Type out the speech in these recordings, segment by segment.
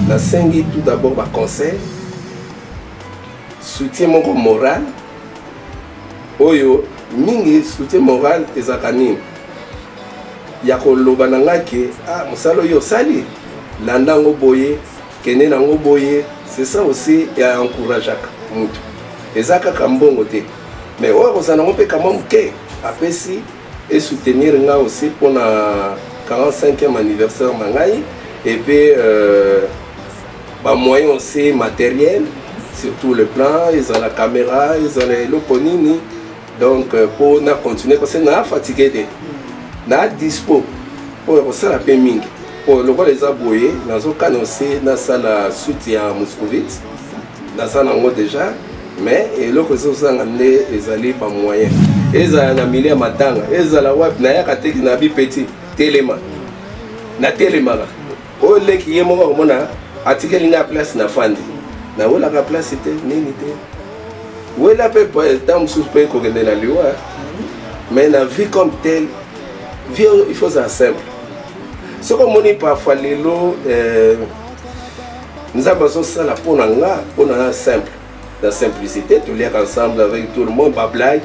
La sengi tout d'abord ba conseil, soutien mon moral. Oyo mingi soutien moral ezakani. Yako loba nangaki ah musalo yo sali landa ngo boye kene na ngo boye, c'est ça aussi ya encourager mutu. Ezaka kambongo te. Mais oyo kozana ngo pe kama muke apesi et soutenir nga aussi pour la 45e anniversaire mangai et puis bah moyen aussi matériel sur tout le plan, ils ont la caméra, ils ont le ponini, donc pour na continuer parce que na fatigué de na dispo pour ça la peming pour le quoi les aboyer dans un cas aussi na sala soutien à Moscovite dans ça nango déjà mais et le que ça amené ils allaient pas moyen ils ont na milliers matanga ils la web na ya kateki na bi petit téléma na téléma o le qui est mo mona atikeli na place na fandi na wala ka place c'était nini te wala pe dans sous pe ko gende na liwa mais la vie comme telle vie il faut ça simple ce qu'on moni parfois lelo nous avons ça la pour na simple la simplicité tout lire ensemble avec tout le monde pas blague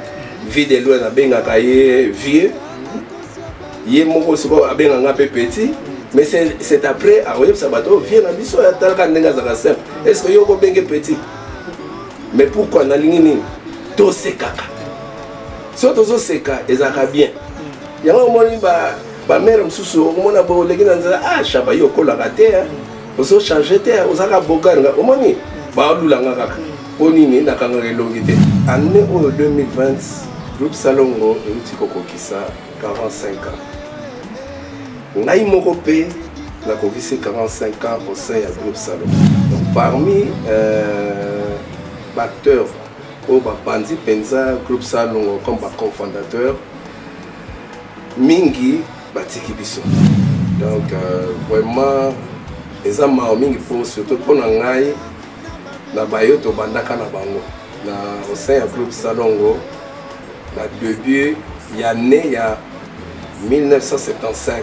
vie de loin na benga kaye vieux yé moko soko abenga nga pe petit mais c'est après à oyev sabato vient na biso ya talaka ndenga za simple est-ce que yo ko benga petit mais pourquoi na lingini to sekaka so to seka ezaka bien yango moni ba mère msusu omona bo legina nza ah shaba yo ko la rater ozo changer terre ozaka boganga omoni ba lulanga kaka onini na kanga elongi te année au 2020 groupe Salongo euti kokokisa 45 ans ngai moko pe na kokisi 45 ans au sein du groupe Salongo. Donc parmi acteurs au bandi penza groupe Salongo comme cofondateur mingi batiki biso. Donc vraiment les amants mingi pour surtout pour ngai na bayoto bandaka na bango na au sein du groupe Salongo na début il y a né il y a 1975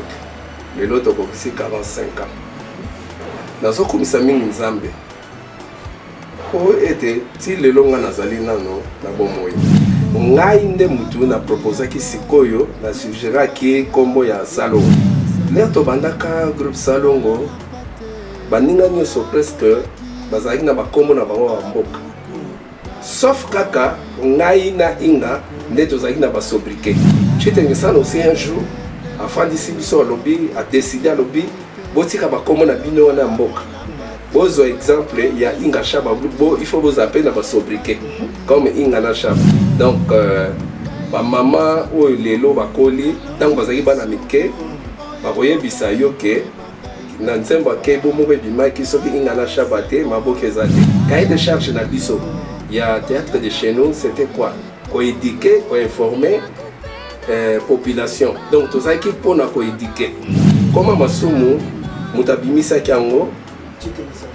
le lot kokisi 45 ans nazo komisa mingi nzambe o ete ti le longa nazali nano na bomoyi ngai nde mutu na proposer ki sikoyo na suggérer ki kombo ya Salongo le to bandaka groupe Salongo baninga nyoso presque bazali na bakombo na bango wa mboka sauf kaka ngai na inga nde tozali na basobriquet chitengisana aussi un jour afin d'ici biso lobby a décidé à lobby botika bakombo na bino na mboka bozo exemple il y a inga shaba bo il faut vous appeler na basobriquet comme inga na shaba donc ba maman o lelo bakoli tango bazali bana mike bakoyebisa yo ke na nzemba ke bo mo bimaki soki inga na shaba te maboke ezate cahier de charge na biso il y a théâtre de chez nous c'était quoi éduquer informer population donc tout ça qui pour na éduquer comment masumu mutabimisa kyango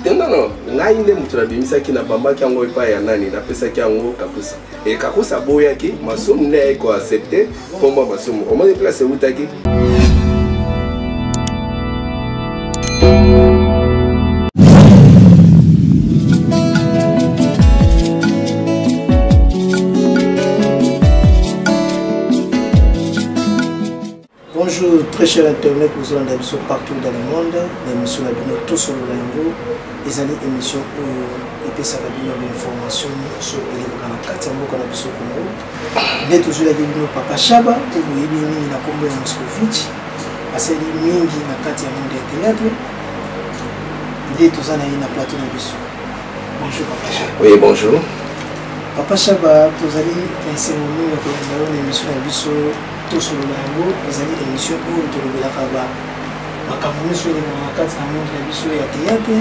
non ngai nde mutabimisa ki na bamba kyango epa ya nani na pesa kyango kakusa et kakusa boyaki masumu ne ko accepter comment masumu au moins place utaki. Bonjour très chers internautes, nous sommes partout dans le monde, l'émission Labino tout sur le Lango, les années émission et puis ça va bien l'information sur les Kanakatambo Kanabiso Congo. Mais toujours la Guinée Papa Chaba, pour vous aider à combo de Moscovite, à celle mingi na kati ya monde théâtre. Il est tous en na plateau na biso. Bonjour Papa Chaba. Oui, bonjour. Papa Chaba, tous allez penser mon nom dans l'émission na biso. Tout sur le Lango, les années émission où tout le monde a makambo sur les manakats na monde na biso ya théâtre,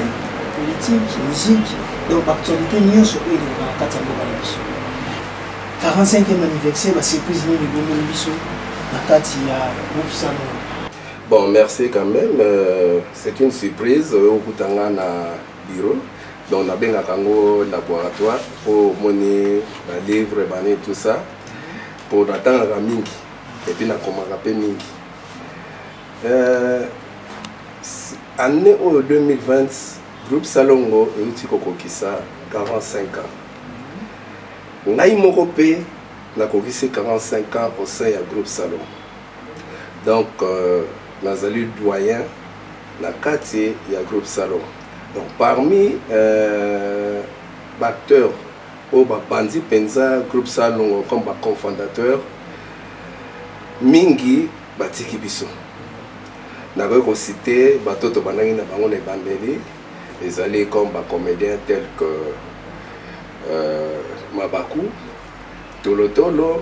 politique, musique, donc actualité niyo sur les manakats na monde na biso. 45e anniversaire ba surprise ni le bomo biso na kati ya groupe Salongo. Bon, merci quand même, c'est une surprise au kutanga na bureau. Donc on a bien kango laboratoire pour monter les livres bané tout ça pour attendre la mingi. Et puis, on a rappelé mingi. Année 2020, groupe Salongo euti kokokisa 45 ans. Ngai moko pe na kokisi 45 ans au sein ya groupe Salongo. Donc nazali doyen na kati ya groupe Salongo. Donc parmi acteurs au bandi penza groupe Salongo comme cofondateur mingi batiki biso. Nakoki kociter batoto banangi na bango na ebandeli ezali comme comédiens tels que Mabaku, Tolotolo,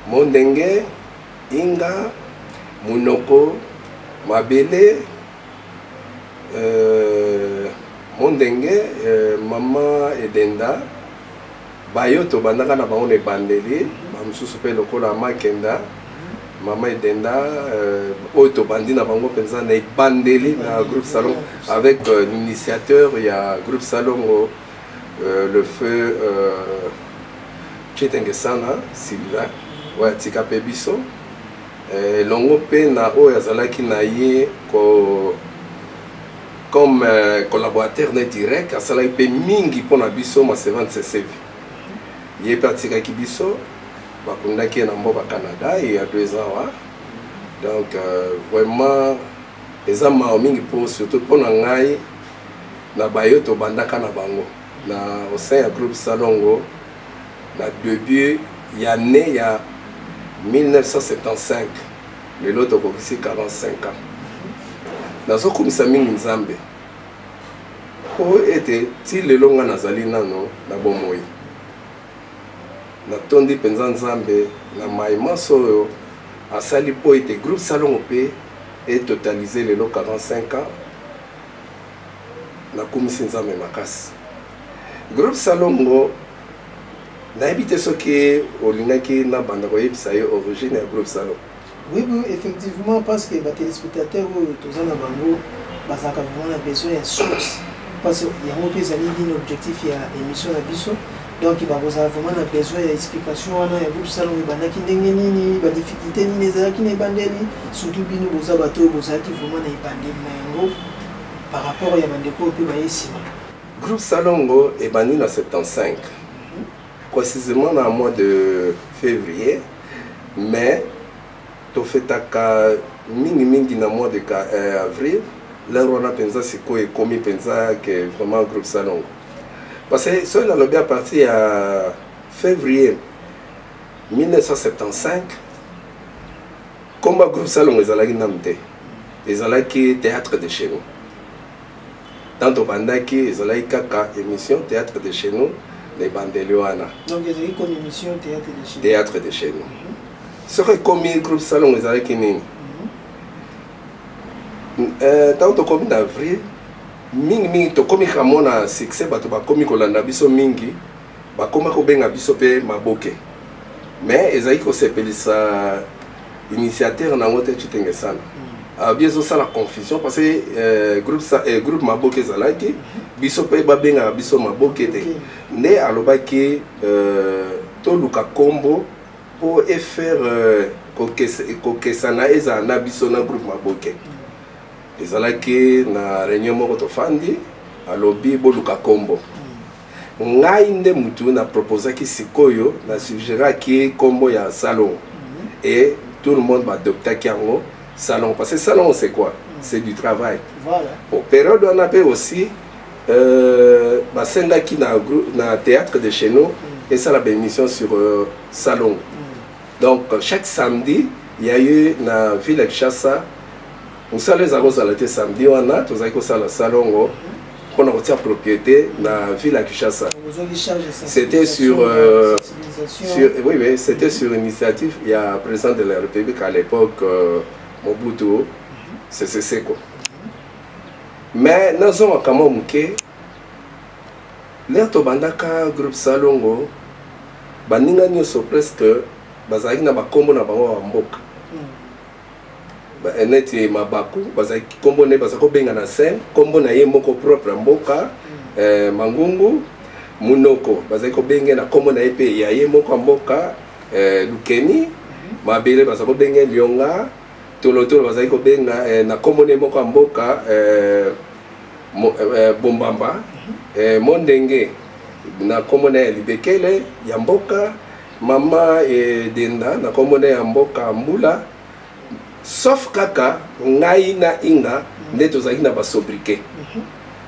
Mondenge, Inga, Munoko, Mabele, Mondenge, Mama Edenda, Bayoto bandaka na bango na ebandeli, bamususu pe lokola Makenda, Mama Edenda, Oto bandi na bango penza na ebandeli na groupe Salongo avec l'initiateur il y a groupe Salongo le feu Chetengesana Sylvain ouais tika pe biso longo pe na oyo azalaki na ye comme collaborateur net direct asalaki pe mingi mpona biso ma servante CCV ye pe atikaki biso bakundaki na mboka Canada il y a 2 ans ouais. Donc vraiment les amants mingi pour surtout pour ngai na bayoto bandaka na bango na au sein du groupe Salongo na début il y a né il y a 1975 le lot ici 45 ans nazo komisa mingi nzambe o ete ti lelo nga nazali nano na bomoi na tondi penza nzambe na maïma soyo asali po ete groupe Salongo pe est totalisé les 45 ans na komisi nzambe makasi groupe Salongo na habité ce qui olingaki na banda ko yebisa yo origine ya groupe Salongo. Oui, effectivement, parce que les téléspectateurs tous en bango bazaka vraiment besoin de source parce que y a un peu un objectif il y a émission na biso donc il va vraiment besoin d'explication na ya groupe Salongo bandaki ndenge nini ba difficulté ni ezalaki na bandeli surtout bino boza bato bozaki vraiment na bandeli mango par rapport ya bandeko pe ba yesima. Groupe Salongo est banni en 75. Précisément dans le mois de février, mais tout fait à mingi dans le mois de avril, là on a pensé c'est quoi et commis pensé que vraiment groupe Salongo. Parce que ça on a bien parti à février 1975, comme groupe Salongo ils allaient namte, ils allaient qui théâtre de chez nous. Tant au bandaki ils allaient kaka émission théâtre de chez nous. Les Bandelioana. Donc, il y a comme émission théâtre de chez nous. Théâtre de chez nous. Ce que comme le groupe Salongo, ils avaient qui tant comme d'avril, mingi to comme comme un succès, bah tu vas comme kolanda biso mingi, bah comme ko benga biso pe maboke. Mais ils avaient aussi appelé ça initiateur na ngote Chetengesana. Bien sûr ça la confusion parce que groupe maboke zalaki biso pe ba benga biso maboke te. Ne alobaki toluka kombo pour faire kokesana eza na biso na groupe maboke ezalaki na réunion moko tofandi alobi boluka kombo ngai nde mutu na proposaki sikoyo na suggéraki kombo ya Salongo et tout le monde va adopter yango Salongo parce que Salongo c'est quoi? C'est du travail. Voilà. Pour période on a aussi basengaki na théâtre de chez nous et ça la émission sur Salongo. Donc chaque samedi il y a eu na ville de Kinshasa on s'allait à la samedi on a tous avec ça la Salongo qu'on a retiré propriété na ville de Kinshasa. C'était sur oui c'était sur initiative il y a président de la République à l'époque Mobutu c'est quoi. Mais nous avons quand même que l'air to bandaka groupe Salongo baninga nyoso presque bazaki na bakombo na bango mboka ba eneti mabaku bazaki kombo ne bazako benga na scène kombo na ye moko propre mboka mangungu munoko bazaki ko benga na kombo na ye pe ya ye moko mboka lukeni mabele bazako benga lionga tolotolo bazaki ko benga na kombo ne moko mboka Bombamba, Mondenge, na komone Libekele, Yamboka, Mama et Denda, na komone Yamboka Mbula, sauf kaka, ngai na inga, netozaki na basobriquet.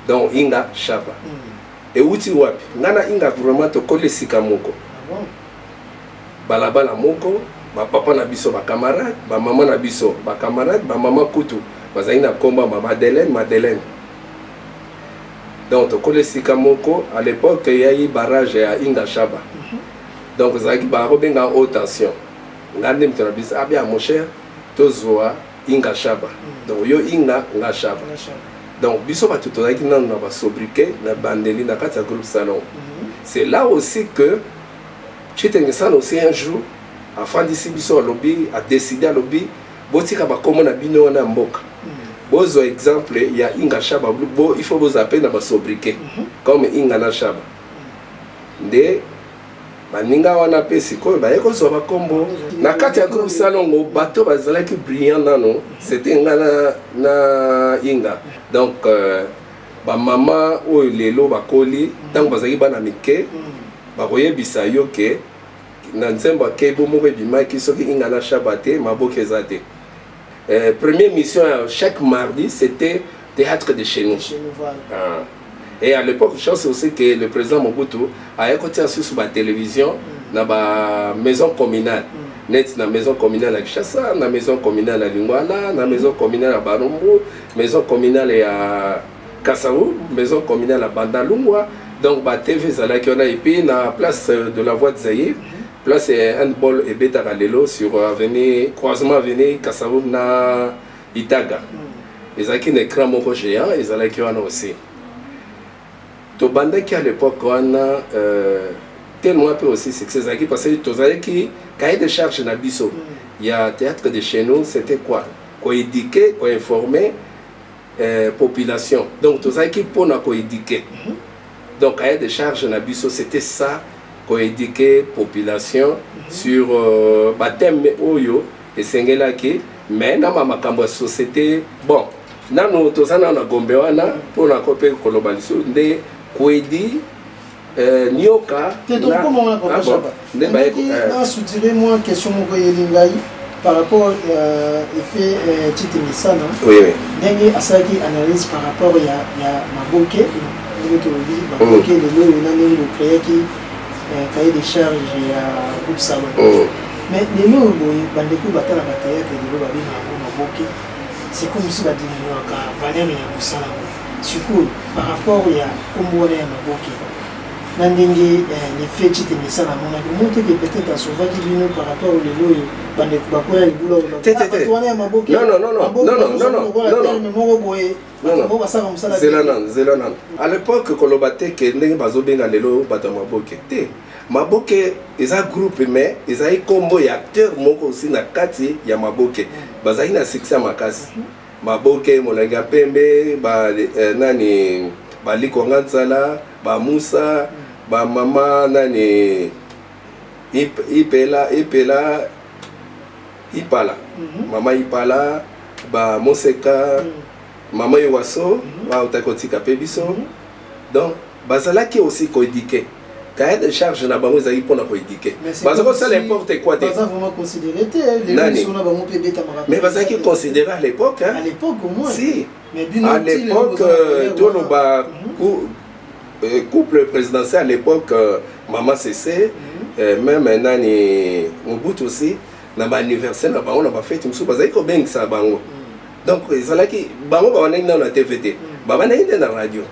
Donc inga Chaba. Et uti wapi, nana inga vraiment to kole sika moko. Balabala moko, ba papa na biso ba camarade, ba maman na biso ba camarade, ba maman kutu, bazali na komba ba Madeleine. Donc to kole sika moko, à l'époque il y a eu barrage à inga Chaba. Donc zaki ba robenga haute tension. Ngande mtona biso abia mon cher, tozoa inga Chaba. Donc yo inga nga Chaba. Donc biso ba tutozaki na ba sobriquet na bandeli na kati ya groupe salon. C'est là aussi que Chitengesan aussi un jour, afin d'ici biso lobby a décidé à lobby, botika ba komo na bino na mboka. Bozo exemple, il y a Inga Chaba, il faut vous appeler na ba sobriquet comme Inga na Chaba. Nde baninga wana pe sikoyo ba yeko zo ba kombo na kati ya groupe salon ngo bato bazalaki brillant nano, c'était na Inga. Donc ba mama o lelo ba koli tant bazaki bana mike bakoye bisayo ke na nzemba ke bomo bimaki soki Inga na Chaba te maboke ezate. Première mission chaque mardi c'était théâtre de chez nous. Et à l'époque, je pense aussi que le président Mobutu a écouté sur la télévision dans la maison communale. Net na maison communale à Kinshasa, na maison communale à Lingwala, na maison communale à Barumbu, maison communale à Kassavou, maison communale à Bandalungwa. Donc ba TV zala qui on a et puis na place de la voie de Zaïre, place handball et beta galelo sur avenue croisement avenue Kassavou na Itaga. Les aki un écran moko géant, ils zala qui on a aussi. To banda qui à l'époque on a tellement peu aussi succès parce que tozali qui cahier de charge na biso. Il y a théâtre de chez nous, c'était quoi? Ko éduquer, ko informer population. Donc tozali qui pour na ko éduquer. Donc cahier de charge na biso c'était ça, ko éduquer population sur baptême oyo et sengela ki mais na makambo ya société bon nano tozana na Gombe wana pour na kope kolobaliso nde Kwedi Nyoka soutiens-moi question par rapport à effet Tite Misana. Oui. Nengi asaki analyse par rapport à Maboke, Maboke le lot on a même le créé qui cahier de charge à groupe salon. Mais les lots bandeku batala bataya que les lots babi Maboke, c'est comme si badini Nyoka valeur ya kusala. Surtout par rapport à Kombo ya Maboke. Nandenge les faits Tite Misana mona que montre que peut-être à sauver qui vient par rapport aux lots bandeku bakoya le boulot. Non. À l'époque kolobate que ndenge bazobenga lelo bato Maboke te. Maboke eza groupe mais eza kombo ya acteur moko aussi na kati ya Maboke. Bazali na succès makasi. Maboke Molenga Pembe ba nani Baliko Nganzala ba Musa ba mama nani Ipala mama Ipala ba Moseka mama Yowaso ba utakotika pebiso. Donc bazala qui aussi ko éduquer cahier de charge na bango ezali pona ko éduquer bazako ça n'importe quoi te bazako vraiment considérer les gens na bango pe beta mara mais bazaki considérer à l'époque à l'époque au moins si à l'époque toloba couple présidentiel à l'époque maman CC même nani Mobutu aussi na ba anniversaire na bango na ba fête musu bazaki ko bengisa bango donc ezalaki bango ba wana na TVT baba na inde na radio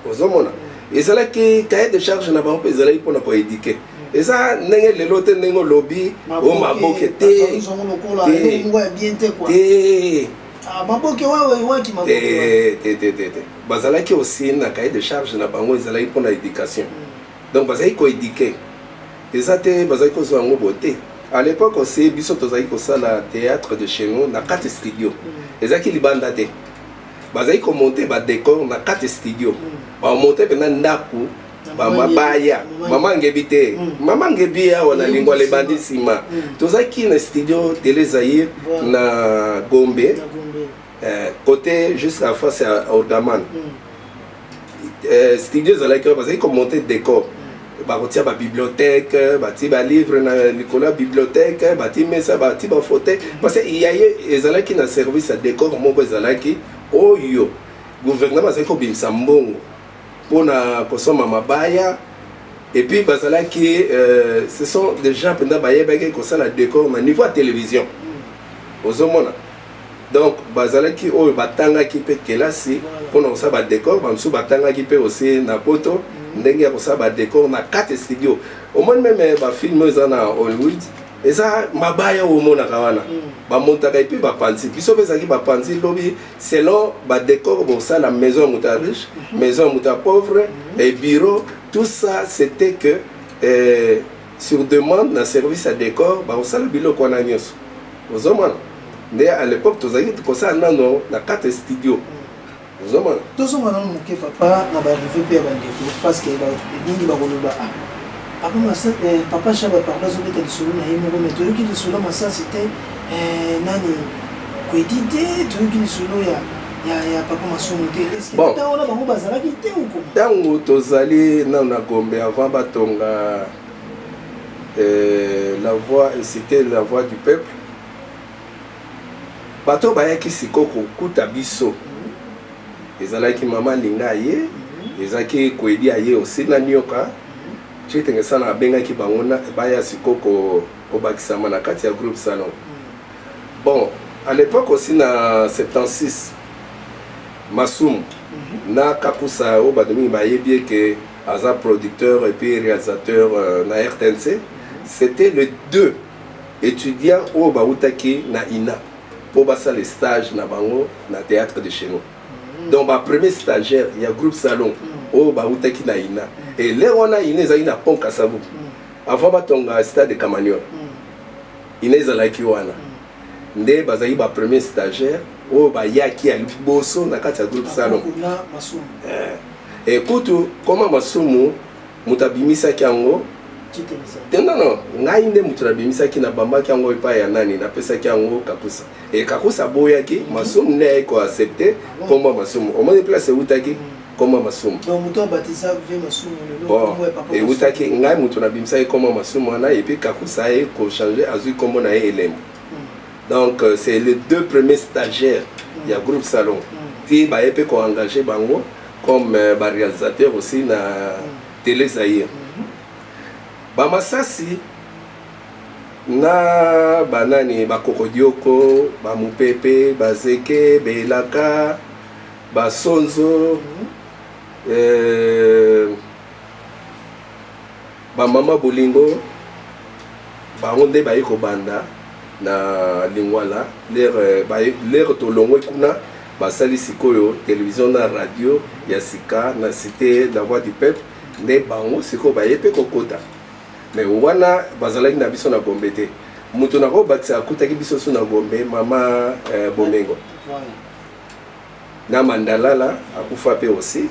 ozomona ezalaki cahier de charge na bango ezalaki pona ko éduquer eza ndenge lelo te ndenge lobby o Maboke te Maboke wa ki Maboke te bazalaki aussi na cahier de charge na bango ezalaki pona éducation donc bazalaki ko éduquer eza te bazalaki ko zo ngo boté à l'époque aussi biso tozalaki ko sala théâtre de chez nous na 4 studio ezalaki libanda te bazalaki ko monter ba décor na 4 studio ba monter pena ndaku ba mabaya mama ngebi te mama ngebi ya wana lingwa le bandi sima tozalaki na studio Télé Zaïre na Gombe côté jusqu'à face à Ordaman studio ezalaki bazali komonte décor bakotia babibliothèque bati balivre na likolo ya bibliothèque bati mesa bati bafauteuil parce que yaye ezalaki na service ya décor moko ezalaki oyo gouvernement bazali kobimisa mbongo mpona kosomba mabaya et puis bazalaki ce sont des gens mpenza bayebaki kosala décor na niveau ya télévision ozomona donc bazalaki oyo batangaki mpe kelasi mpona kosala badécor bamosusu batangaki mpe aussi na poto ndenge ya kosala badécor na 4 studio omoni meme bafilme eza na Hollywood eza mabaya omonaka wana bamontaka epuis bapanzi biso mpe ezalaki bapanzi lobi selon badécor bosala maison ya moto ya riche maison ya moto ya pauvre et bureau tout ça c'était que sur demande na service ya décor bakosala biloko wana nyonso ozomona nde à l'époque tozalaki kosala nano na 4 studio ozomona tozomona nano moke papa na baarrive mpe ya bandeko parce que mingi bakoloba papa Chaba parla azobeta lisolo na ye moko me toyoki lisolo masasi te nani koedite toyoki lisolo ya papa masumu te wana bango bazalaki te uko ntango tozali nano na Gombe avant batonga la voix et c'était la voix du peuple bato bayaki siko kokuta biso ezalaki mama linga ye ezalaki koedi aye aussi na nyoka chitengesa na bengaki bango na baya siko kobakisama na kati ya groupe salon bon à l'époque aussi na 76 Masumu na Kakusa o badomi bayebi que aza producteur et puis réalisateur na RTNC c'était le 2 étudiants au bautaki na INA pour passer les stages na bango na théâtre de chez nous donc ma premier stagiaire il y a groupe salon au bautaki na INA et là on a INA za ina pont Kasavu avant batonga stade de Camagnon INA za laki wana nde bazali ba premier stagiaire au bayaki ya liboso na kati ya groupe salon et kutu comment Masumu mutabimisa kyango non ngai nde mutabimisa kina bamba kyango epa ya nani na pesa kyango Kakusa et Kakusa boyaki Masumu ne ko accepter comme Masumu au moins place utaki comme Masumu donc muto batisa ve Masumu le bon et utaki ngai mutabimisa comme Masumu na et puis Kakusa e ko changer azui comme na Elem donc c'est les 2 premiers stagiaires il y a groupe salon qui ba epé ko engagé bango comme réalisateur aussi na télé Zaïre bamasasi na banani bakokodioko bamupepe bazeke belaka basonzo bamama bolingo bango nde bayi kobanda na lingwala l'air tolongwe kuna basali sikoyo télévision na radio ya sika na cité la voix du peuple nde bango siko bayepe kokota mais wana bazalaki na biso na Gombe te mutu na ko bakisa akutaki biso so na Gombe mama Bomengo na Mandalala akufa pe aussi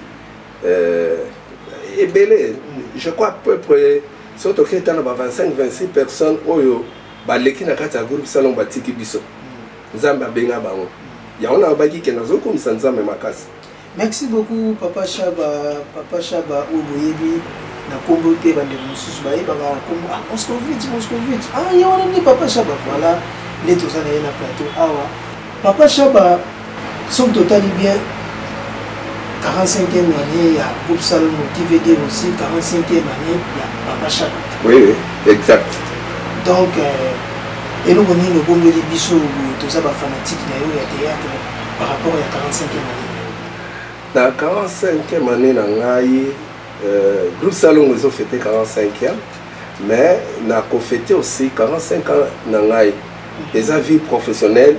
ebele je crois à peu près surtout que dans 25-26 personnes oyo baleki na kati ya groupe salon batiki biso nzambe abenga bango yango na baki ke nazokomisa nzambe makasi. Merci beaucoup Papa Chaba Oboyebi na kombo te bande mususu baye banga kombo Moscovitch yona ni Papa Chaba voilà les tous na na plateau awa Papa Chaba somme totally bien 45e année ya groupe salon qui veut dire aussi 45e année ya Papa Chaba. Oui exact. Donc et nous on est bon de biso tout ça ba fanatique na yo ya théâtre par rapport à 45e année. Na 45e année na ngai groupe salon ils ont fêté 45e mais na ko fêté aussi 45 ans na ngai des vie professionnelle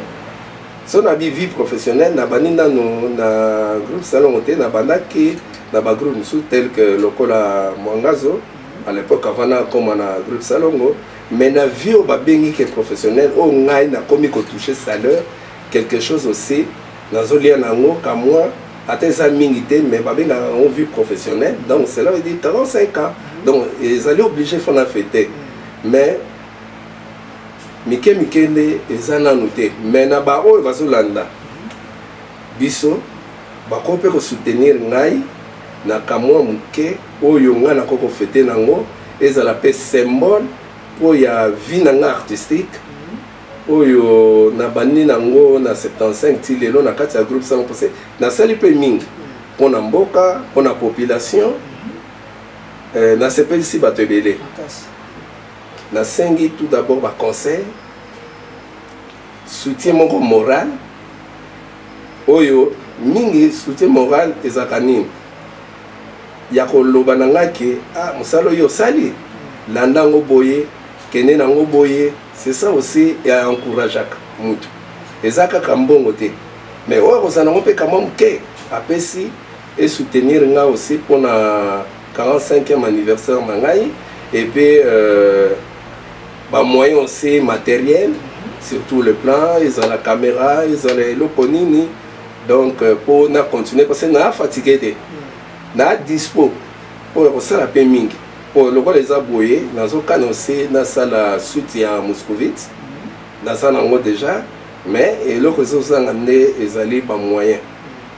son vie professionnelle na baninda no na groupe salon te na bandaki na ba groupe musu tel que lokola Mwangazo à l'époque avant na comme na groupe salongo mais na vie au babengi que professionnel au ngai na komi ko toucher salaire quelque chose aussi na zolia nango ka moi atteint sa minité mais babenga en vie professionnelle donc cela veut dire 45 ans donc ils allaient obligés de faire fêter mais mikele ezana noté mais na ba oyo bazolanda biso bakope ko soutenir ngai na kamwa muke oyo nga na koko fete nango ezala pe symbole po ya vie nanga artistique oyo na bandi nango na 75 ti lelo na kati ya groupe Salon Pensé nasali pe mingi mpona mboka mpona population nasepelisi bato ebele nasengi tout d'abord baconseil soutien moko moral oyo mingi soutien moral ezalaka nini ya koloba na nga ke mosala oyo osali landa yango boye kende nango boye c'est ça aussi ya encourageaka mutu eza kaka mbongo te mais oyo akozala nango mpe kamwa moke apesi esoutenir nga aussi mpona 45e anniversaire na ngai et puis bamoyen aussi matériel sur tout le plan ezala caméra ezala eloko nini donc pour na continuer parce que na fatigué te na dispo pour kosala pe mingi pour lokola eza boye nazokana aussi nasala suite ya Moscovite nasala yango déjà mais eloko ezosanga nde ezali bamoyen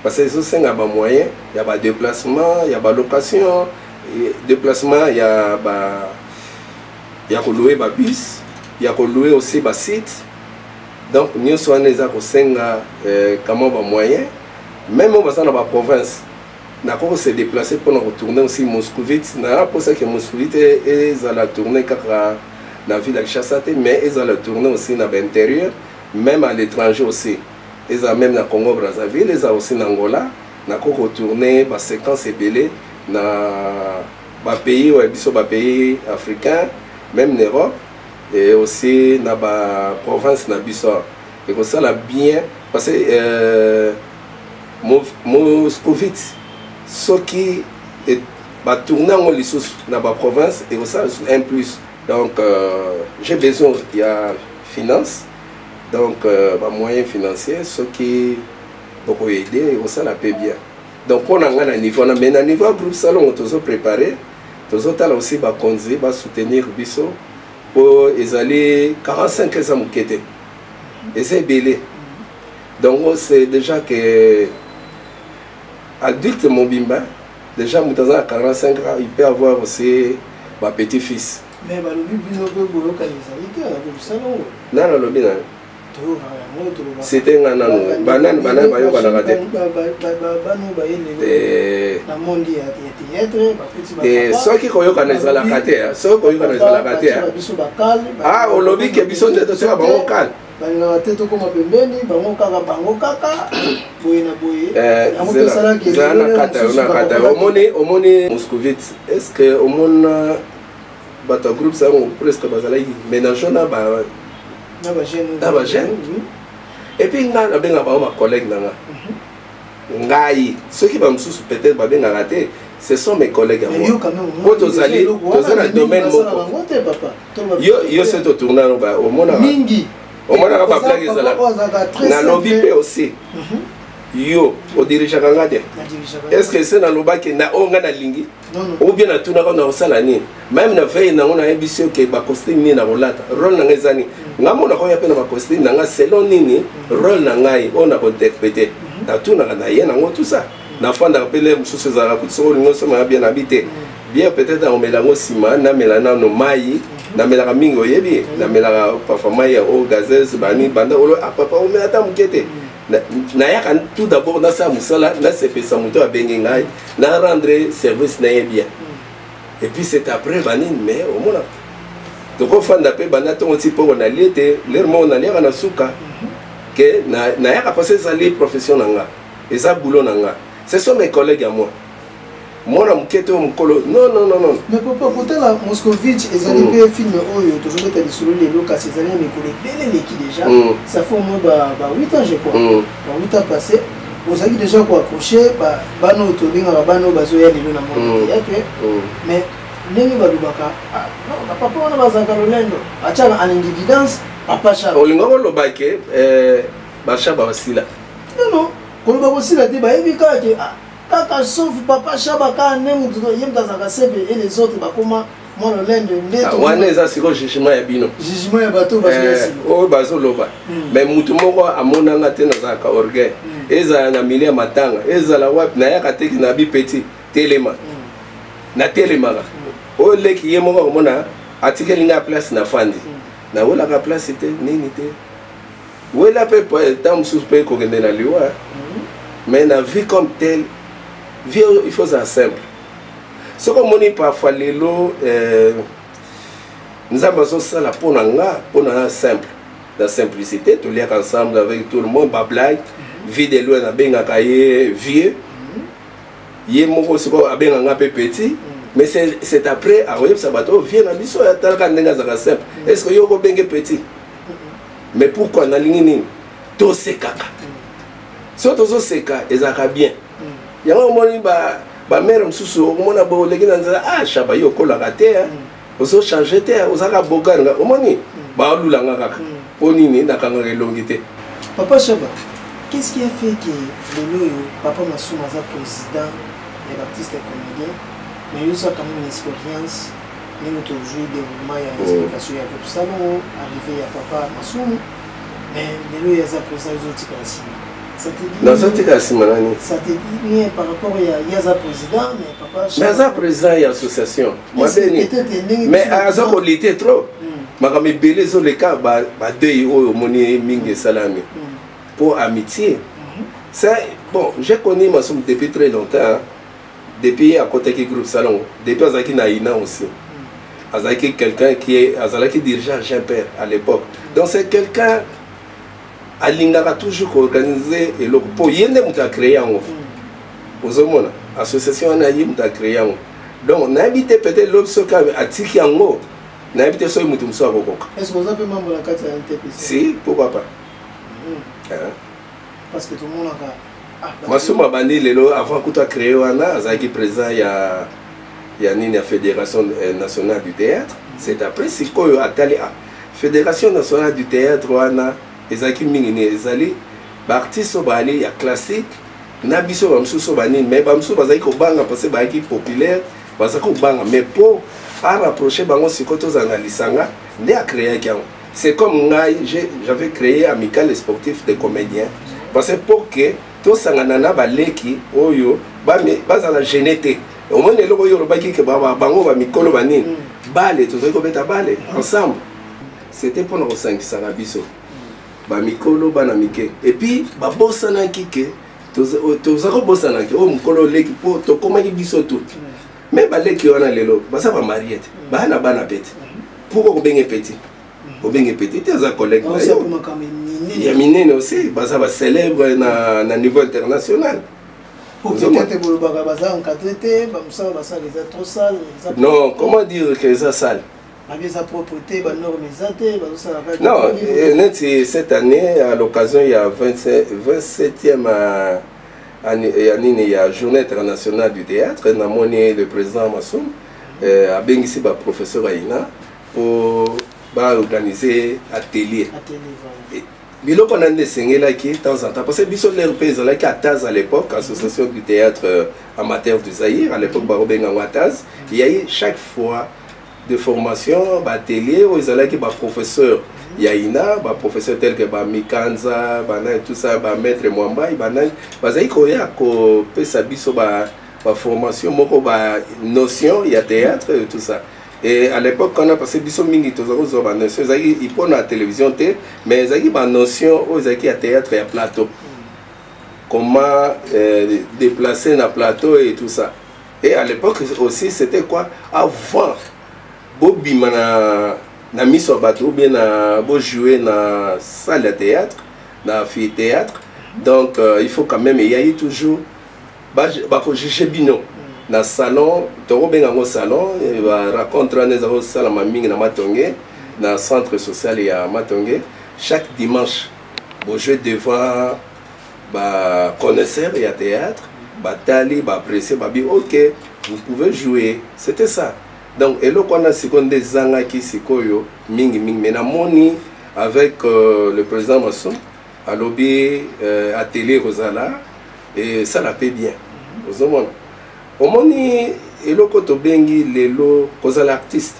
parce que ezosenga bamoyen ya badéplacement ya balocation déplacement ya kolouer babus ya kolouer aussi basite donc nyonso wana eza kosenga kama bamoyen même oyo baza na baprovince nakoko se déplacer mpona kotourner aussi Moscovite na mposa ke Moscovite ezala tourner kaka na ville ya Kinshasa te mais ezala tourner aussi na baintérieur même à l'étranger aussi ezala même na Congo Brazzaville ezala aussi na Angola nakoko tourner baséquence ebele na bapays oyo biso bapays africains même en Europe et aussi na baprovince na biso ekosala bien parce que Moscovite soki batourne yango lisusu na baprovince ekosala un plus donc j'ai besoin ya finance donc bamoyen financier soki bokoyede ekosala mpe bien donc mpona nga na niveau wana mais na niveau ya groupe Salongo tozopréparé tozotala aussi bakonzi basoutenir biso po ezali 45 eza moke te eza ebele donc c'est déjà que adulte mobimba déjà moto aza na 45 ans il peut avoir aussi bapetit-fils mais balobi bino mpe boyokani ezali te na groupe Salongo nana alobi nani c'était nga nanu banani bayokanaka te soki koyokana ezalaka te soki koyokana ezalaka te olobi ke biso nde tosoka bango kale balingaka te tokoma pembeni bango kaka boye na boye eza na kata omoni Moscovite est ce que omona bato ya groupe Salongo presque bazalaki ménage na bagene et puis nga nabengaka bango bacollègue na nga ngai soki bamosusu peut-être babengaka te ce sont mes collègues à moi po tozali toza na domaine moko yo se totourna omonaka bablage ezalaka nalobi mpe aussi yo odirijaka nga te est ce que se nalobaki na oyo nga nalingi ou bien natunaka na kosala nini même na veille nango nayebi si oke bacostume nini na kolata role na nga eza nini nga monaka oya mpe na bacostume na nga selon nini role na ngai oyo na kointerprete natunaka na ye nango tout ça nafandaka mpe le mosusu ezalaka kuti soko olingi osomaka bien nabi te bien peut-être nakomela yango nsima namela nano mai namelaka mingi oyebi namelaka parfois mai ya eau gazeuse bani banda olo papa omela ata moke te nayaka tout d'abord nasala mosala nasepesa moto abenge ngai na rendre service na ye bien et puis c'est après banini mais omona tokofanda mpe banda ntongo ti mpongo nalie te lere moko naliaka na suka ke nayaka parce ezali profession na nga eza boulot na nga ce sont mes collègues à moi mwana moke te mokolo non mais papa kotala Moscovite ezali mpe film oyo tozobeta lisolo lelo kasi ezali na mikolo ebele leki déjà ça fait au moins ba 8 ans je crois ba 8 ans passé ozalaki déjà koaccroche bana oyo tolingaka bana oyo bazoya lelo na monde yake mais ndenge balobaka bapapa wana bazalaka lolendo batiaka en évidence papa Chaba olinga koloba ke bashaba basila non koloba kosila te bayebi kaka ke kaka sauf papa Chaba kaka nde motu yemta azalaka sepe et les autres bakoma mwa lolendo wana eza sikoyo jugement ya bino jugement ya bato oyo bazoloba mais motu moko amonanga te nazalaka orgueil ezala na milie ya matanga ezala wapi nayaka teki na bipeti telema na telema o leki yemo ko mona atikeli nga place na fandi na wala ka place te nini te wala pe tam suspect ko ngene na liwa mais na vie comme telle vie il faut ça simple ce que moni parfois lelo nous avons ça la pour na simple la simplicité tout lire ensemble avec tout le monde ba blague vie de loin na benga kaye vieux yé moko siko abenga nga pe petit mais c'est après à ça bateau vient na biso ya talka ndenga za simple est-ce que yoko benge petit mais pourquoi na lingini to sekaka so to so seka ezaka bien yango moni ba mère msusu omona bo leki na nza ah shaba yoko la kate oso changer terre osaka boganga omoni ba lulanga kaka ponini na kanga elongité. Papa Chaba, qu'est-ce qui a fait que le Papa Massoum est président et l'artiste et comédien, mais il y a quand même une expérience, nous avons toujours développement et explication à tout ça, arrivé à Papa Massoum, mais il y a président des autres classiques. Ça te dit rien par rapport à Yaza président, mais Papa Chaba. Yaza président et association. Mais Yaza qualité trop. Makame belé zo le cas ba deux au moni mingi salami pour amitié. Ça bon, j'ai connu Massoum depuis très longtemps. Depuis à côté du groupe Salon, depuis Azaki Naïna aussi. Azaki quelqu'un qui est Azaki dirigeant Jean-Père à l'époque. Donc c'est quelqu'un à l'Ingara toujours organisé et le pour yende muta créé en aux hommes association naïm muta créé en donc on a habité peut-être l'autre soka à Tiki Ango. Est-ce que vous avez membre de la carte d'identité? Si, pourquoi pas. Parce que tout le monde a... Massoum Abandi, avant que tu aies créé, Azaki président, il y a la Fédération nationale du théâtre. C'est après, c'est quoi la Fédération nationale du théâtre, Azaki Mingine, Azali, artiste, il y a classique, Nabiso, Bamsou, mais Bamsou, Azaki Obanga, parce que c'est populaire, Azaki Obanga, mais pour... à rapprocher bango sikoto zangalisanga ndé a créé kiango c'est comme ngai j'avais créé amical sportif des comédiens parce que pour que to sangana na baleki oyo ba za la génété au moins le logo yo baki ke bango ba mikolo banini balé to ko beta balé ensemble c'était pour nous sangisa na biso ba mikolo bana mike et puis ba bosana kike to zako bosana ki o mukolo leki po to komaki biso tout. Mais les qui ont lelo, ça va marier. Bana bana petit. Pourquoi bien petit? Au bien petit, tes collègues. Il y a mine aussi, ça va célèbre na niveau international. Non, comment dire que ça sale? Non, cette année, à l'occasion, il y a 27e il y a Journée internationale du théâtre, le président Massoum a bien ici le professeur Aïna pour organiser atelier. Mais là, on a enseigné là qui de temps en temps, parce que Bissot l'RP là qui a Taz à l'époque, association du théâtre amateur du Zaïre, à l'époque Barobeng en Taz, il y a eu chaque fois de formation, atelier où ils allaient qui professeur Yaina, professeur tel que Mikanza, tout ça, maître Mwamba, ils ont formation, notion, il y a théâtre, tout ça. Et à l'époque, quand on a passé Bissot Mingi, ils prennent la télévision, mais ils ont une notion, ils ont théâtre et plateau. Comment déplacer dans plateau et tout ça. Et à l'époque aussi, c'était quoi? Avant, Bobby na miso bateau bien na beau jouer na salle de théâtre na amphithéâtre donc il faut quand même il y a eu toujours ko juger bino na salon to benga ngo salon raconter les autres salles mingi na Matonge na centre social ya Matonge chaque dimanche beau jouer devant connaisseurs et à théâtre tali apprécier OK vous pouvez jouer, c'était ça. Donc, et là, on a secondé Zanga qui sikoyo mingi mingi menamoni avec le président Massoum à lobby atelier Rosala et ça la paie bien. Au moni et là quand on bengi lelo cause l'artiste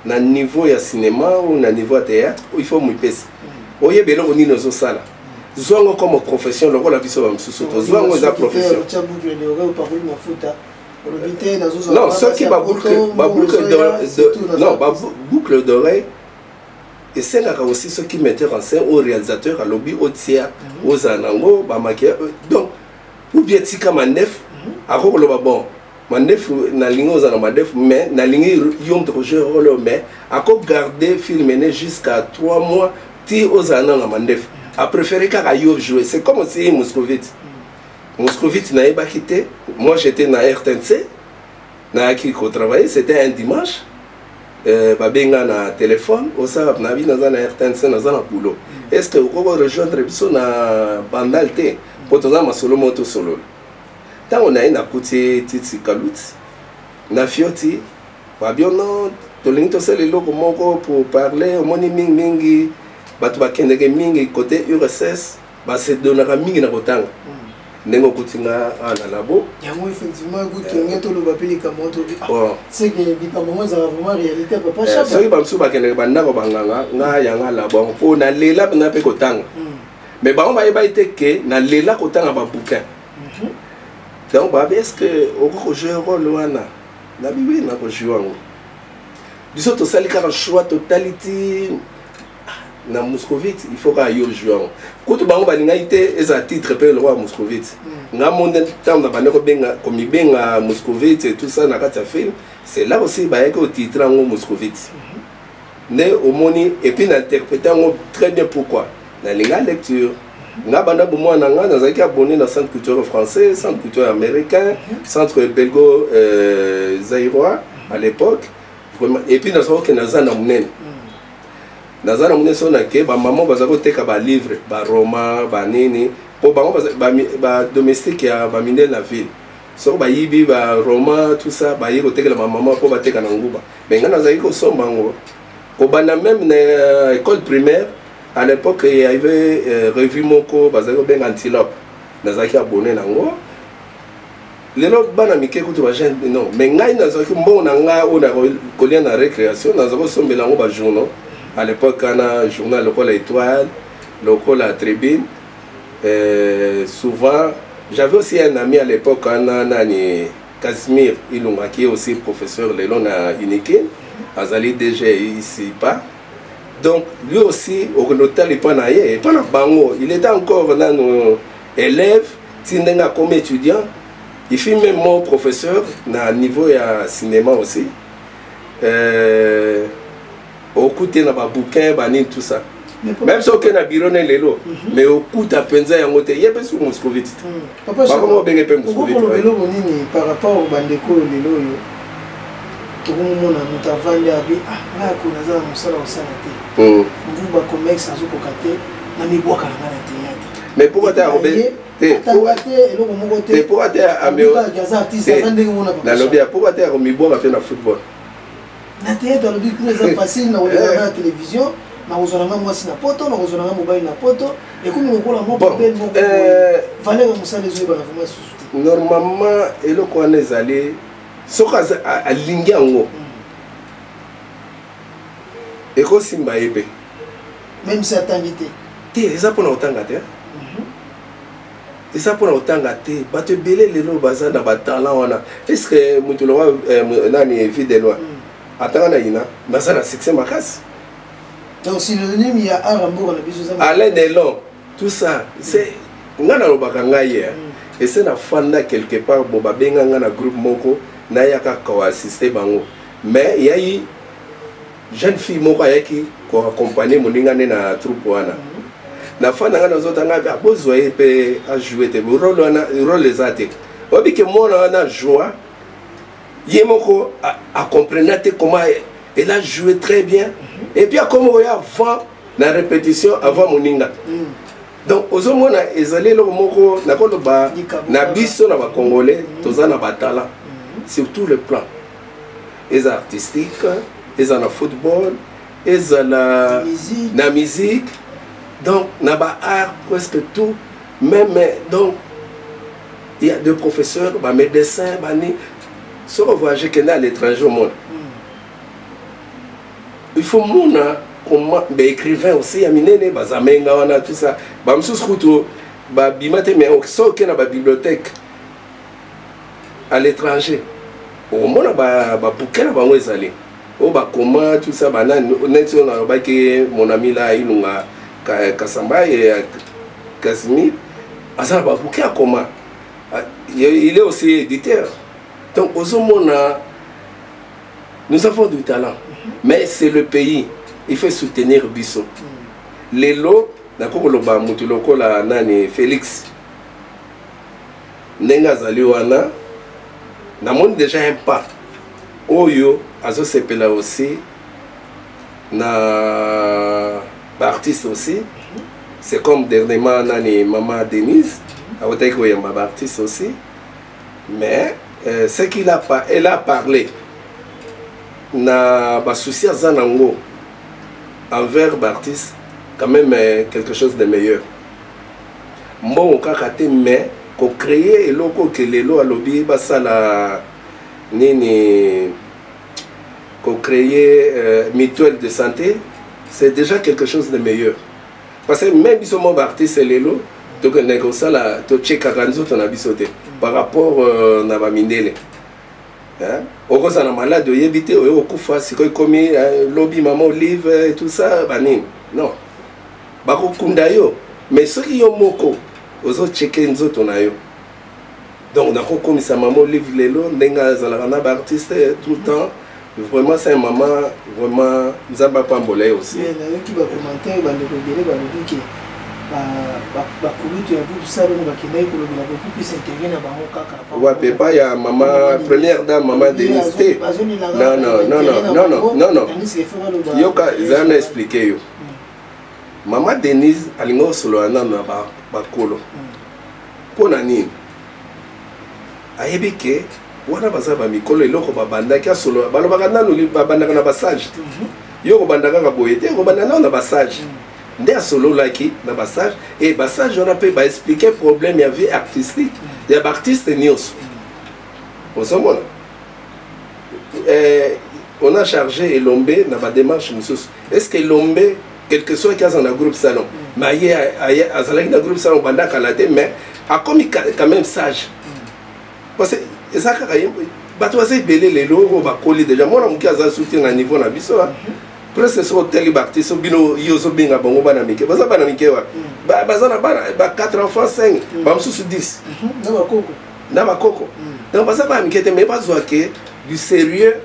na niveau ya cinéma ou na niveau théâtre il faut m'épès. Oye belo oni nozo sala. Zongo comme profession loko la biso ba msusu to zongo za profession. Non, ceux qui boucle d'oreille, et c'est là aussi ceux qui mettaient en scène aux réalisateurs, à lobby, aux tiers, aux anangos, donc, ou bien tika manef, à rôle bon, manef na ligne aux anamandef, mais na ligne yom de roger rôle, mais à quoi garder filmer jusqu'à 3 mois, ti aux anamandef, à préférer qu'à jouer, c'est comme si Moscovite. Moscovite n'a pas quitté, moi j'étais dans RTNC, na qui travaillait, c'était un dimanche. Babenga na téléphone au ça na bi na RTNC na za na boulot est-ce que vous pouvez rejoindre biso na bandalté pour toza masolo moto solo tant on a na kuti titi kaluti na fioti babiono tolingi to sele loko moko pour parler au moni mingi batu bakendeke mingi côté URSS ba se donaka mingi na kotanga nengo kutinga ala labo yango effectivement kutinga to lo bapeli kamoto c'est que bikamongo za vraiment réalité papa chapa so ba msu bakende banda ko banganga nga yanga labo po na lela na pe kotanga mais ba on ba iteke na lela kotanga ba bouquin donc ba est-ce que oko jouer rôle wana na bibi na ko jouer ngo biso to sali ka choix totality na Moscovite il faut qu'il y ait un joueur. Quand tu vas été un titre pour le roi Moscovite. Nga monde temps na baneko benga comme benga Moscovite et tout ça na kata film, c'est là aussi ba que titre en Moscovite. Né au moni et puis interpréter très bien pourquoi. Na linga lecture. Nga banda bomo na nga dans un abonné dans centre culturel français, centre culturel américain, centre belgo zaïrois à l'époque. Et puis dans ce que na za na munene. Nazana mune sona ke ba maman bazako teka ba livre ba roman ba nini po bango ba domestique ya ba minde la ville so ba yibi ba roman tout ça ba yiko teka la maman po ba teka na nguba mais ngana zaki ko somba ngo ko bana même na école primaire à l'époque il y avait revue moko bazako ben antilope nazaki abonné nango lelo bana mike kutu ba jeune non mais ngai nazaki mbona nga ona kolia na récréation nazako sombela ngo ba journaux. À l'époque, on a un journal local Étoile, local à Tribune. Souvent, j'avais aussi un ami à l'époque, on a Casimir Ilunga, qui est aussi professeur de à Unikin, Azali déjà ici pas. Donc, lui aussi, au notal, il était encore là, nos élèves, comme étudiant. Il fait même mon professeur, à niveau de cinéma aussi. Au côté na ba bouquin bani tout ça même si aucun na bureau ne lelo mais au côté à penza ya ngote yebe sur Moscovite papa comment benga pe Moscovite par rapport au bandeko lelo yo to mona mutavandi abi na ko na za musala osala te mbu ba comex azo ko kate na mi boka na théâtre mais pourquoi t'as robé pourquoi t'as ameo na lobia pourquoi t'as mi boka na football na théâtre le but très facile na la télévision na ozonanga mwasi na poto na ozonanga mobile na poto et comme on la mo papel mo valeur musala zo ba na vraiment sous normalement eloko wana ezali soka alingi yango ekosimba ebe même si atangité te eza pona otanga te eza pona otanga te bato ebele lelo baza na batalent wana est-ce que mutu lowa nani fidèle atanga na ina baza na succès makasi donc synonyme il y a arambo na biso ça Alain Delon tout ça c'est ngana lobaka ngai et c'est na fanda quelque part bo babenga ngana groupe moko na yaka ko assister bango mais il y a eu jeune fille moko ayaki ko accompagner moninga na troupe wana na fanda ngana zotanga ba bozwa pe a jouer te rôle les até obi ke mona na joie Yemoko a compris comment elle a joué très bien. Et puis, comme on a avant la répétition, avant Moninga. Donc, aux hommes, ils allaient le moko, na biso na ba Congolais, tous na batala sur tout le plan. Ils artistiques, ils en football, ils en la musique. Donc, na ba art presque tout. Même donc, il y a des professeurs, des médecins, si on voyage à l'étranger au monde, il faut comment écrivain aussi, tout ça. Mais bibliothèque, à l'étranger au monde ba bouquet na bango ezali o ba comment tout ça banane net on a que mon ami là ilunga Kasamba et Casimir asa ba bouquet comment il est aussi éditeur donc aux monde nous avons du talent mais c'est le pays il faut soutenir biso lelo nakoko loba mutu lokola nani Félix nenga zali wana na monde déjà un pas oyo azo sepela aussi na artiste aussi c'est comme dernièrement nani maman Denise awotaki oyamba ba artiste aussi mais ce qu'il a pas elle a parlé na ba souci azanango envers l'artiste quand même quelque chose de meilleur bon kakate mais ko créer eloko ke lelo alobi basala nini ko créer mutuelle de santé c'est déjà quelque chose de meilleur parce que même biso mo artiste lelo donc négocia la to cheka kanzo to na bisote par rapport na ba mindele hein okoza na malade oyebite oyo okufa sikoy komi lobby maman Olive et tout ça banini non bako kunda yo mais soki yo moko ozo checker nzoto na yo donc nako komisa maman Olive lelo ndenga zalaka na ba artiste tout le temps vraiment c'est un maman vraiment nzamba pambola aussi na yo ki ba commentaire ba ndeko dele ba lobi ke ba kulutu ya groupe ça donc ba kinai ko lobi na ko puis s'intégrer na bango kaka ouais papa ya maman première dame maman Denise T non yoka zana expliquer yo maman Denise alingo solo na ba kolo pona nini ayebi ke wana baza ba mikolo eloko babandaki asolo balobaka nanu babandaka na basage yo kobandaka ka boye te kobandana na basage nde asololaki na basage et basage on a pe ba expliquer problème ya vie artistique ya ba artiste nyonso osomona on a chargé Elombe na ba démarche mususu est-ce que Elombe quelque soit qui a un groupe salon mais azalaki na groupe salon bandaka la te mais a commis quand même sage parce que ça kaka bato baza ebele lelo oyo bakoli déjà mwana moke aza soutien na niveau na biso presque so oteli baartiste bino yo ozobenga bango bana mike baza bana mike wa baza na bana ba 4 enfants 5 bamosusu 10 na bakoko donc baza bana mike te mais bazwa ke du sérieux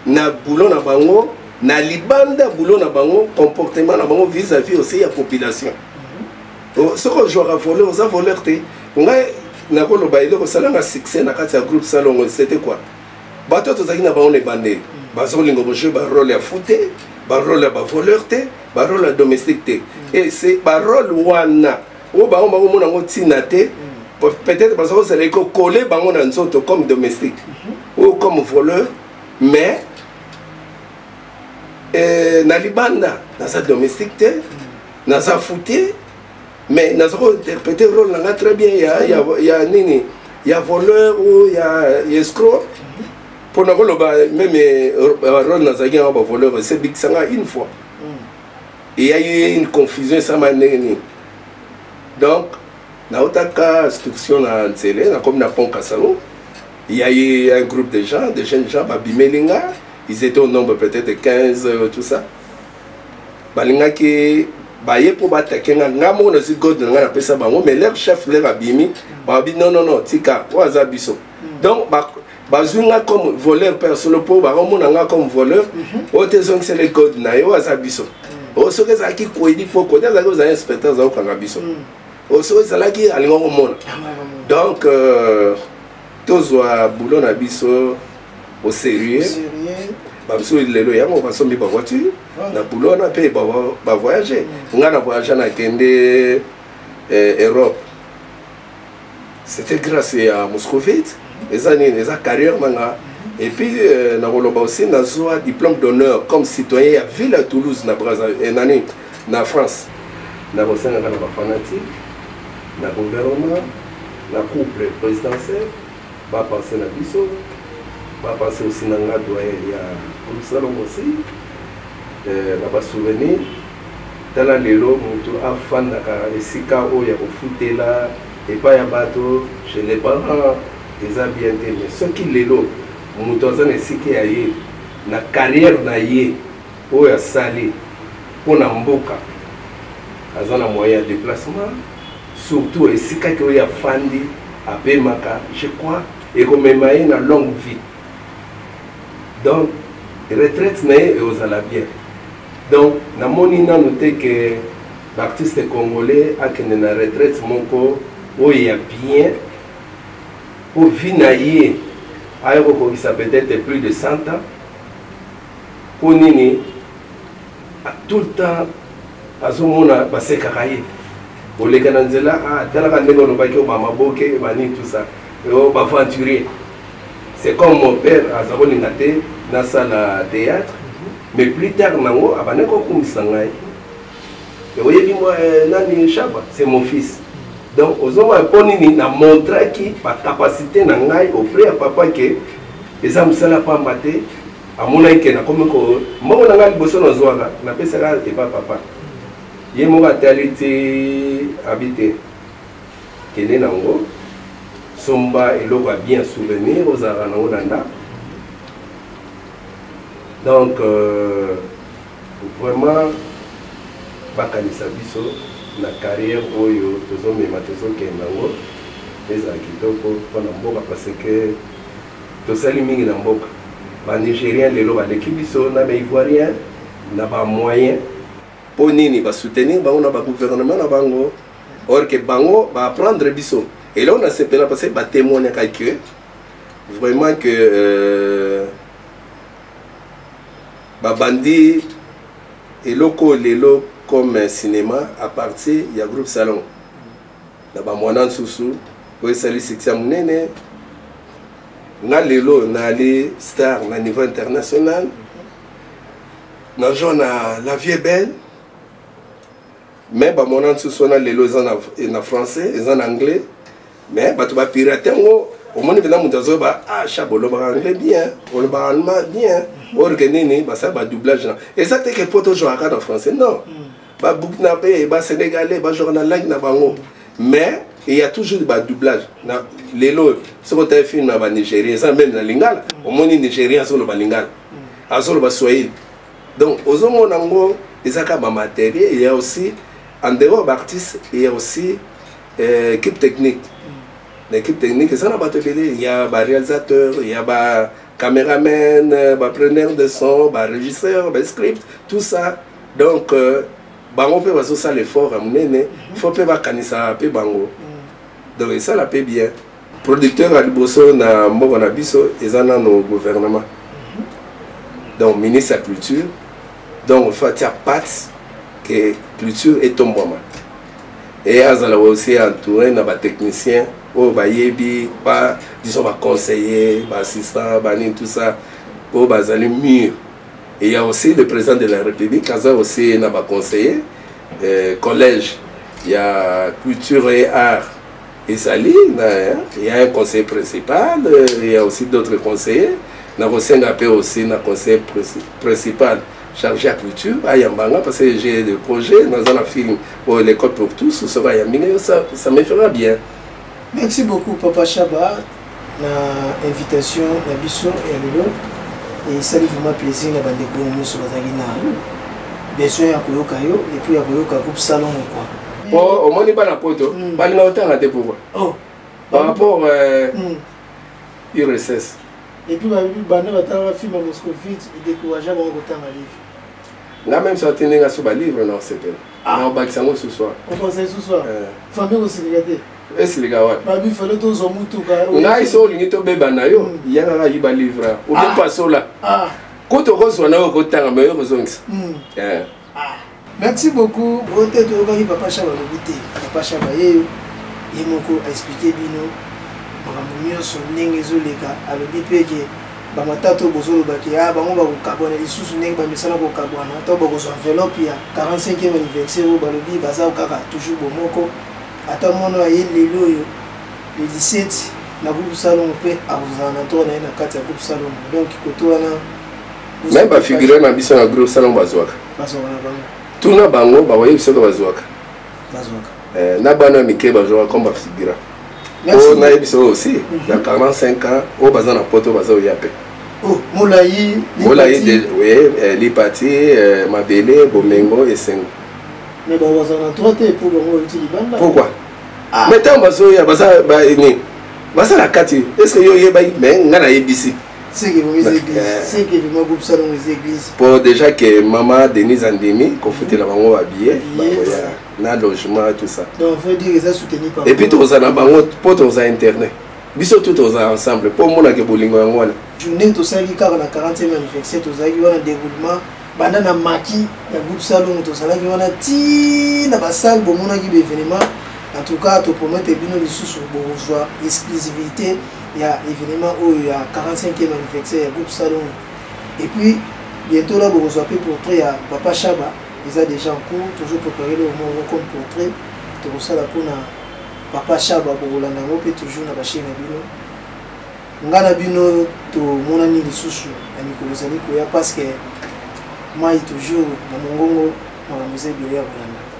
na boulot na bango na libanda boulot na bango comportement na bango vis-à-vis aussi ya population soko ojouaka voleur oza voleur te ngai nakoloba eloko salanga succès na kati ya groupe salongo c'était quoi bato tozalaki na bango na ebandeli bazolinga bojeu barole ya fute barole ya bavoleur te barole ya domestique te et c'est barole wana oyo bango bakomona yango ntina te peut-être baza kozalaki kokole bango na nzoto comme domestique ou comme voleur mais na libanda naza domestique te naza fute mais nous avons interprété le rôle très bien. Il y a voleur ou il y a escroc. Pour nous, même le rôle nous avons voleur, c'est Big Sanga une fois. Et il y a eu une confusion, ça m'a donné. Donc, dans la instruction à Ntsele, comme dans Pont Kassalo, il y a eu un groupe de gens, de jeunes gens, Babimelinga, ils étaient au nombre peut-être de 15, tout ça. Balinga qui baye pour attaquer ngamo na god na pesa bango mais leur chef leur abimi babi non tika waza biso donc bazunga comme voleur personnel pour baromona nga comme voleur otezong c'est les god na yo waza biso o soke za ki koidi pour côté za za inspecteur za okanga biso o soke za la ki alingo mona donc tozwa boulot na biso au sérieux babiso lelo yango basombi ba voiture na boulot na pe ba voyager nga na voyager na kende Europe c'était grâce à Moscovite eza carrière manga et puis na koloba aussi na zwa diplôme d'honneur comme citoyen à ville à Toulouse na Brazzaville nani na France na kosenga na ba fanatique na gouvernement na couple présidentiel ba passer na biso va passer aussi dans la doyen il y a comme ça aussi na ba souvenir tala lelo mutu afanda ka esika o ya kofutela et pas ya bato chez les parents eza bien te mais soki lelo moto aza na esika ya ye na carrière na ye oyo asali mpona mboka aza na moyen ya déplacement surtout esikaki oyo afandi apemaka je crois ekomema ye na longue vie donc retraite na ye eozala bien donc namoni nanu te ke baartiste congolais akende na retraite moko oyo ya bien po vie na ye aya kokokisa peut-être plus de 100 ans po nini tout le temps azomona basekaka ye oleka na nzela talaka ndenge olobaki bamaboke bani tout ça baventurier c'est comme mon père aza kolinga te nasala théâtre mais plus tard nango abandaki kokumisa ngai oyebi mwa nani Chaba c'est mon fils donc ozomona mpo nini namontraki bacapacité na ngai auprès ya papa ke eza mosala pamba te amonaki ke nakomi ko mbongo na ngai liboso nazwaka napesaka epa papa ye moko atali te abi te kende nango somba eloko ya bien souvenir ozalaka nango na ndako donc vraiment bakanisa biso na carrière oyo tozomema tozokende nango ezala kitoko mpona mboka parce que tosali mingi na mboka banigérien lelo baleki biso na baivoirien na bamoyen mpo nini basoutenir bango na bagouvernement na bango or ke bango baapprendre biso et là on a sepela parce que batémoignaka que vraiment que babandi eloko lelo comme cinéma à partir ya groupe salon na bamwana nsusu oyo esali succès monene nga lelo naali star na niveau international na jo na La Vie est Belle mais bamwana nsusu wana lelo eza na français eza na anglais mais bato bapirate yango omoni mpena moto azoyoba Chaba olobaka anglais bien olobaka allemand bien orke nini basala badoublage na eza te ke po tozwaka na français non babukina mpe basénégalais bazwaka na langue na bango mais il y a toujours des doublages na lelo soko ta film na banigérien eza même na lingala omoni nigérien azoloba lingala azoloba swahili donc ozomona ngo ezaka bamatériel il y a aussi en dehors d'artistes il y a aussi équipe technique l'équipe technique eza na bato ebele il y a baréalisateur il y a bacaméraman bapreneur de son barégisseur bascript tout ça donc bango mpe bazosala effort ya monene faut mpe bakanisa mpe bango donc esala mpe bien producteur ya liboso na mboka na biso eza nano gouvernement donc ministre ya culture donc faut atia patte ke culture etombwama et azala aussi entouré na batechnicien oyo bayebi disons baconseiller baassistant banini tout ça oyo bazali mûr. Et il y a aussi le président de la République, il y a aussi un conseiller, collège, il y a culture et art et sali, il y a un conseiller principal, il y a aussi d'autres conseillers. Il y a aussi un conseiller principal chargé à culture, parce que j'ai des projets dans un film pour l'école pour tous, ça me fera bien. Merci beaucoup Papa Chaba, l'invitation, la biso et le et ça lui fait vraiment plaisir na bandeko nyonso bazali na besoin ya koyoka yo et puis ya koyoka groupe salon quoi. Au moins bana poto balinga otanga te pourquoi par rapport URSS et puis bana batala film à Moscovite et décourager ba kotanga livre nga même sorti nga so ba livre non c'est pas na ba kisango ce soir on pense ce soir famille aussi regarder est-ce les gars babi fallait to zo mutuka nga iso lingi to beba na yo yanga ga yiba livre ou bien pas sola koto kozwa na yo kotanga mais yo kozongisa merci beaucoup ote to ba Papa Chaba lobité Papa Chaba ye moko a expliqué bino makambo nyonso ndenge ezoleka alobi peke bamatato bozolobaki bango bakokabwana lisusu ndenge bamisana kokabwana to bakozwa enveloppe ya 45e anniversaire oyo balobi baza kaka toujours bomoko ata mono aye lelo oyo le 17 na groupe salon mpe akozala na to na ye na kati ya groupe salon donc koto wana même bafigure na biso na groupe salon bazwaka na bango tuna bango bawaye biso ko bazwaka na bana mike bazwaka comme bafigura On a eu aussi, il y a 45 ans, au bazar na poto, au bazar au Yapé. Oh, Moulaï, oui, Lipati, Mabele, Bomengo et Sengo. Mais bon, on a droité pour le mot utile. Pourquoi? Mais tant que il y a bazar, bazar la carte. Est-ce que il y a mais on a ici. C'est que vous églises, c'est que le groupe salon des églises. Pour déjà que maman Denise Andemi, qu'on foutait la bango habillé, na logement tout ça. Donc on veut dire que ça soutenu par. Et puis tous on a bango, pour tous on internet. Biso tout tous ensemble. Pour moi que bolingo ngwana. Journée tout ça qui car na 40e anniversaire tout ça qui on a déroulement. Banda na maki, na groupe salon tout ça là qui on a ti na basal bon mona qui événement. En tout cas, tu peux mettre bino les sous pour rejoindre exclusivité. Il y a événement où il y a 45e anniversaire, il y a groupe salon. Et puis, bientôt là, vous recevez portrait à Papa Chaba. Ils ont déjà en cours, toujours préparé le moment comme portrait. Tu reçois la peau à Papa Chaba pour Rolanda, puis toujours dans la chaîne Bino. Ngana Bino, tu mon ami les sous à Nicolas Zani, parce que moi, toujours dans mon gongo, dans la musée de Rolanda.